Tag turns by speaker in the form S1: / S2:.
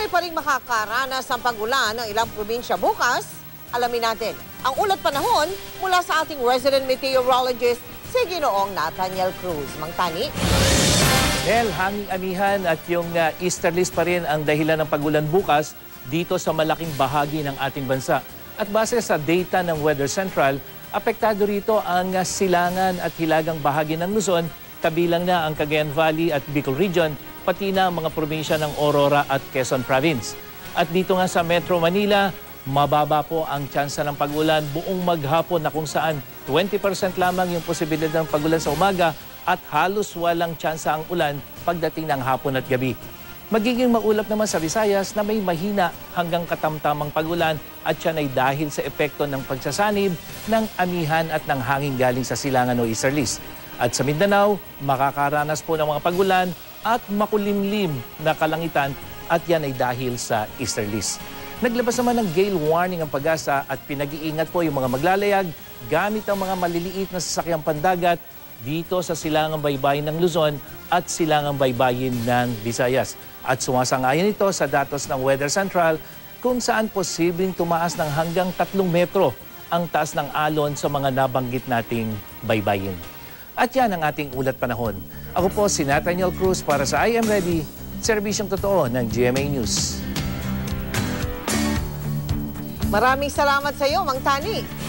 S1: Patuloy pa rin makakaranas ng pag-ulan ng ilang probinsya bukas. Alamin natin ang ulat panahon mula sa ating resident meteorologist si Ginoong Nathaniel Cruz. Mang Tani.
S2: Nel, hanging amihan at yung easterlies pa rin ang dahilan ng pag-ulan bukas dito sa malaking bahagi ng ating bansa. At base sa data ng Weather Central, apektado rito ang silangan at hilagang bahagi ng Luzon, kabilang na ang Cagayan Valley at Bicol Region, pati na ang mga probinsya ng Aurora at Quezon Province. At dito nga sa Metro Manila, mababa po ang tsansa ng pag-ulan buong maghapon na kung saan 20% lamang yung posibilidad ng pag-ulan sa umaga at halos walang tsansa ang ulan pagdating ng hapon at gabi. Magiging maulap naman sa Visayas na may mahina hanggang katamtamang pag-ulan at yan ay dahil sa epekto ng pagsasanib ng amihan at ng hangin galing sa silangan o easterlies. At sa Mindanao, makakaranas po ng mga pag-ulan at makulimlim na kalangitan at yan ay dahil sa easterlies. Naglabas naman ng gale warning ang Pag-asa at pinag-iingat po yung mga maglalayag gamit ang mga maliliit na sasakyang pandagat dito sa silangang baybayin ng Luzon at silangang baybayin ng Visayas. At sumasang-ayon ito sa datos ng Weather Central kung saan posibleng tumaas ng hanggang 3 metro ang taas ng alon sa mga nabanggit nating baybayin. At yan ang ating ulat panahon. Ako po si Nathaniel Cruz para sa I Am Ready, serbisyong totoo ng GMA News.
S1: Maraming salamat sa iyo, Mang Tani.